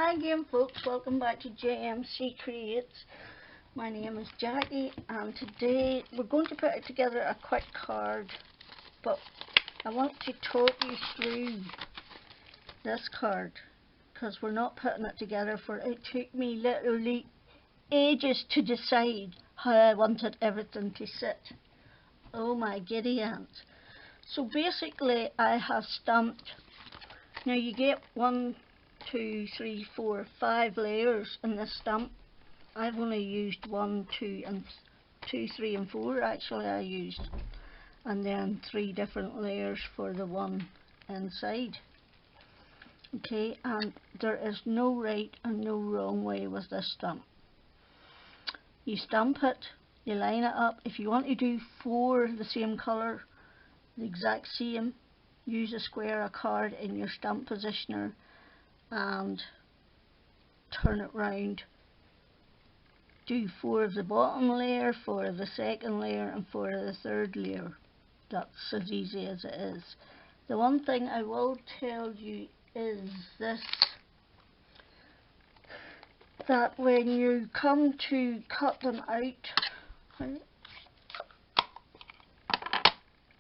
Hi again folks, welcome back to JMC Creates. My name is Jackie and today we're going to put together a quick card, but I want to talk you through this card because we're not putting it together for it took me literally ages to decide how I wanted everything to sit. Oh my giddy aunt. So basically I have stamped, now you get 1, 2, 3, 4, 5 layers in this stamp. I've only used 1, 2, 3 and 4 actually I used, and then 3 different layers for the one inside. Okay, and there is no right and no wrong way with this stamp. You stamp it, you line it up. If you want to do 4 the same colour, the exact same, use a square, a card in your stamp positioner and turn it round. Do 4 of the bottom layer, 4 of the second layer and 4 of the third layer. That's as easy as it is. The one thing I will tell you is this, that when you come to cut them out,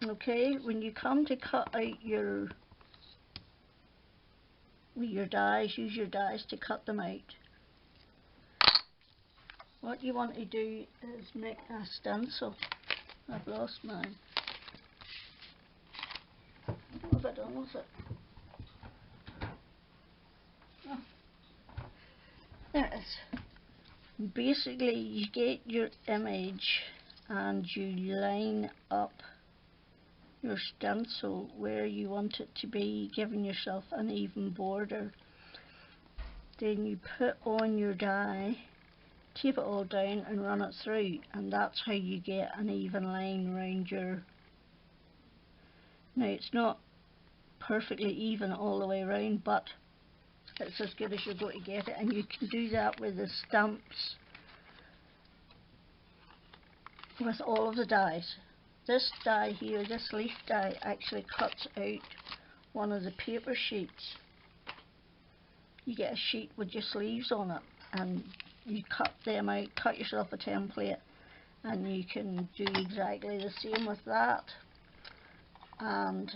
okay, when you come to cut out your dies, use your dies to cut them out. What you want to do is make a stencil. I've lost mine. What have I done with it? Oh, there it is. Basically you get your image and you line up your stencil where you want it to be, giving yourself an even border. Then you put on your die, tape it all down and run it through, and that's how you get an even line around your... Now it's not perfectly even all the way around, but it's as good as you're going to get it, and you can do that with the stamps, with all of the dies. This die here, this leaf die, actually cuts out one of the paper sheets. You get a sheet with just leaves on it and you cut them out, cut yourself a template, and you can do exactly the same with that. And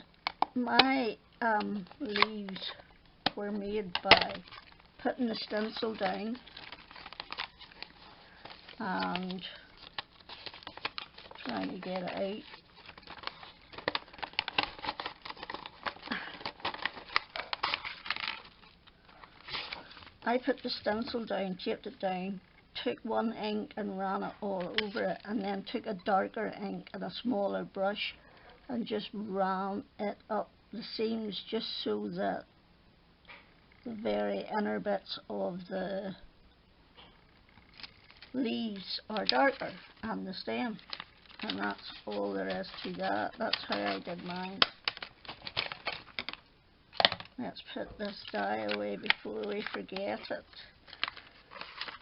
my leaves were made by putting the stencil down and trying to get it out. I put the stencil down, taped it down, took one ink and ran it all over it, and then took a darker ink and a smaller brush and just ran it up the seams just so that the very inner bits of the leaves are darker and the stem. And that's all there is to that. That's how I did mine. Let's put this die away before we forget it.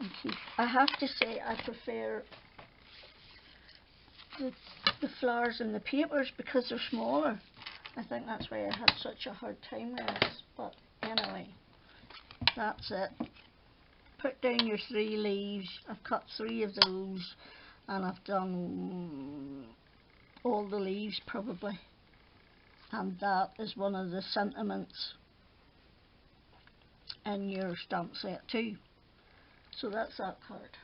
Okay. I have to say I prefer the flowers and the papers because they're smaller. I think that's why I had such a hard time with this. But anyway, that's it. Put down your 3 leaves. I've cut 3 of those. And I've done all the leaves probably, and that is one of the sentiments in your stamp set too. So that's that card.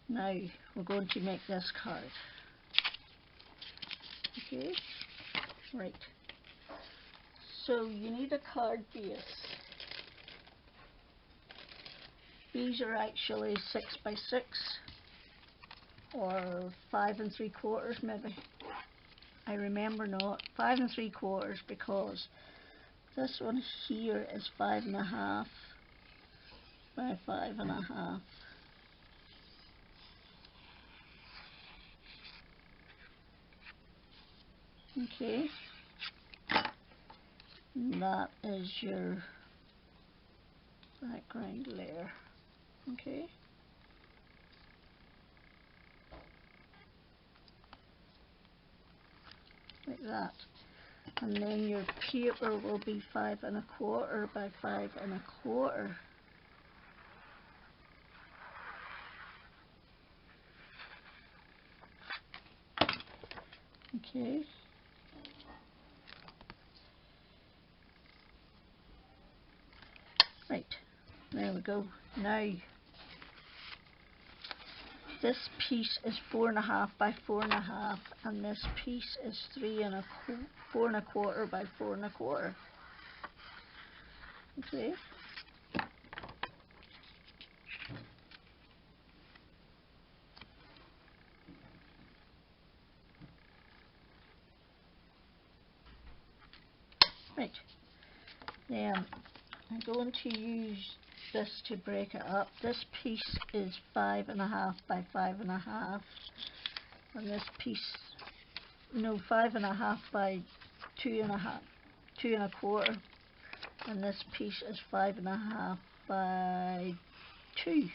Now we're going to make this card. Okay, right. So you need a card base. These are actually 6 by 6. Or 5 3/4 maybe. I remember not. 5 3/4 because this one here is 5.5 by 5.5. Okay. And that is your background layer. Okay. Like that. And then your paper will be 5 1/4 by 5 1/4. Okay. Right, there we go. Now, this piece is 4 1/2 by 4 1/2, and this piece is 4 1/4 by 4 1/4. Okay. Right. Then I'm going to use this to break it up. This piece is 5 1/2 by 5 1/2, and this piece, no, 5 1/2 by 2 1/2, 2 1/4, and this piece is 5 1/2 by 2.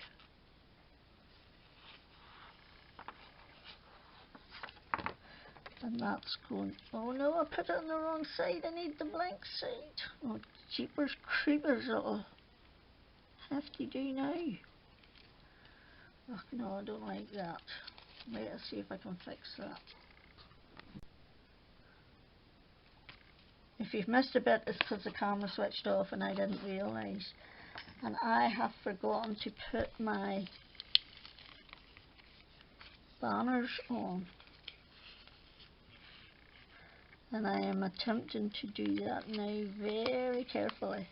And that's going, oh no, I put it on the wrong side, I need the blank side. Oh, jeepers creepers, it'll have to do now. Oh no, I don't like that. Wait, I'll see if I can fix that. If you've missed a bit, it's because the camera switched off and I didn't realise. And I have forgotten to put my banners on. And I am attempting to do that now very carefully.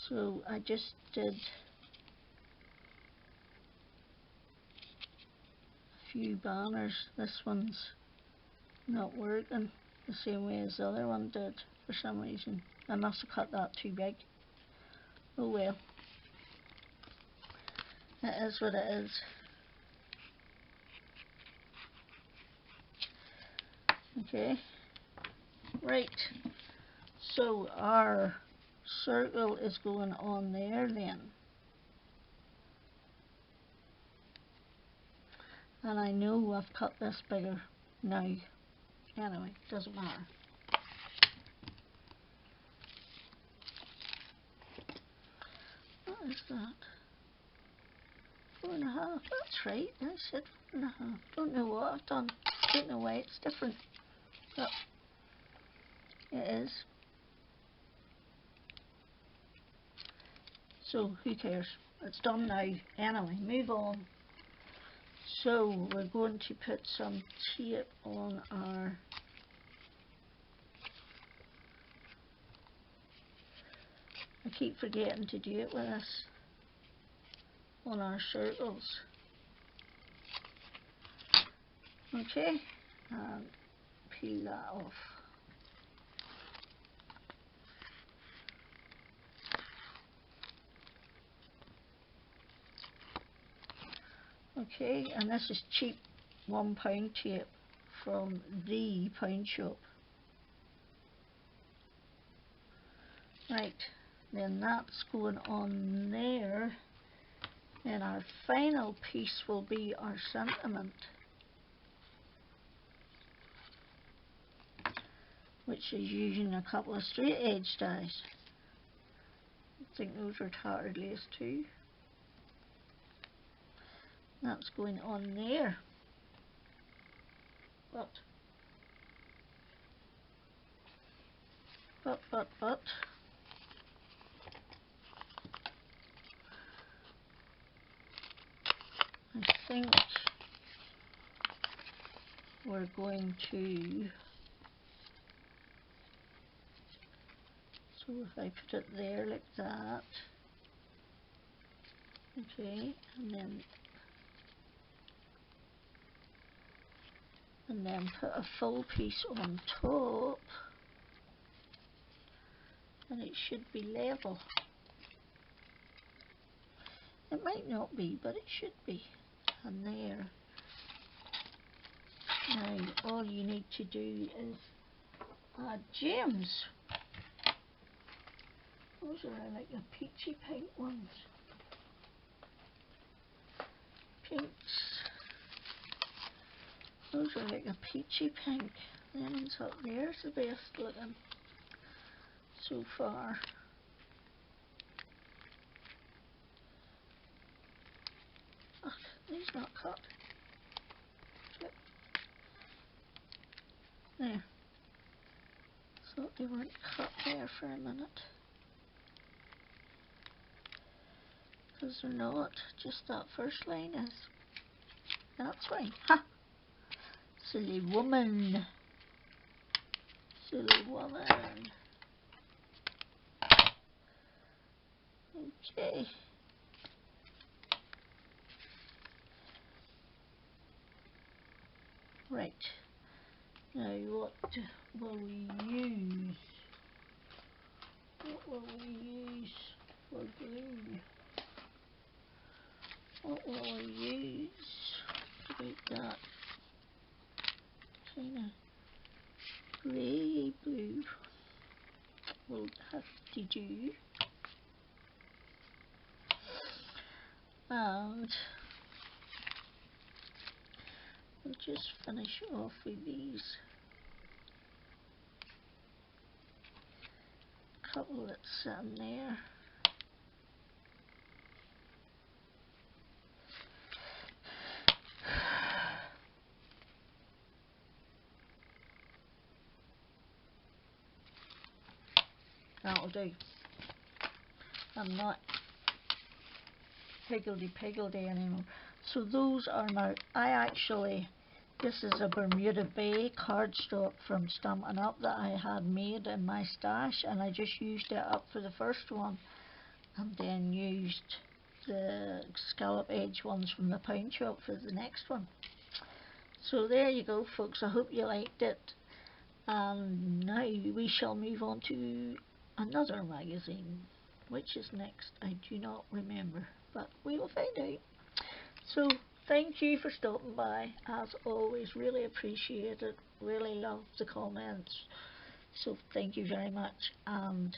So I just did a few banners. This one's not working the same way as the other one did for some reason. I must have cut that too big. Oh well. It is what it is. Okay. Right. So our circle is going on there then. And I know I've cut this bigger now. Anyway, doesn't matter. What is that? 4 1/2. That's right. I said 4 1/2. Don't know what I've done. Don't know why it's different. But it is. So who cares? It's done now. Anyway, move on. So we're going to put some tape on our I keep forgetting to do it with this on our circles. Okay, and peel that off. Okay, and this is cheap £1 tape from the pound shop. Right, then that's going on there. And our final piece will be our sentiment, which is using a couple of straight edge dies. I think those are tattered lace too. That's going on there. But I think we're going to, so if I put it there like that, okay, and then put a full piece on top, and it should be level. It might not be, but it should be. And there. Now all you need to do is add gems. Those are like the peachy pink ones. Pinks. like a peachy pink. Then so there's the best looking so far. Oh, these not cut. There. Thought they weren't cut there for a minute. Because they're not. Just that first line is. That's fine. Ha! Silly woman. Silly woman. Okay. Right. Now what will we use? What will we use for glue? What will we use to make that kind of grey blue? We'll have to do. And we'll just finish off with these couple that's sitting there. That'll do. I'm not higgledy-piggledy anymore. So those are my, this is a Bermuda Bay cardstock from Stampin' Up that I had made in my stash, and I just used it up for the first one and then used the scallop edge ones from the pound shop for the next one. So there you go, folks. I hope you liked it. And now we shall move on to another magazine. Which is next, I do not remember, but we will find out. So thank you for stopping by. As always, really appreciate it. Really love the comments. So thank you very much. And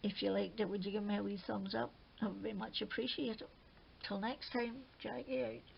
if you liked it, would you give me a wee thumbs up? That would be much appreciated. Till next time, Jackie out.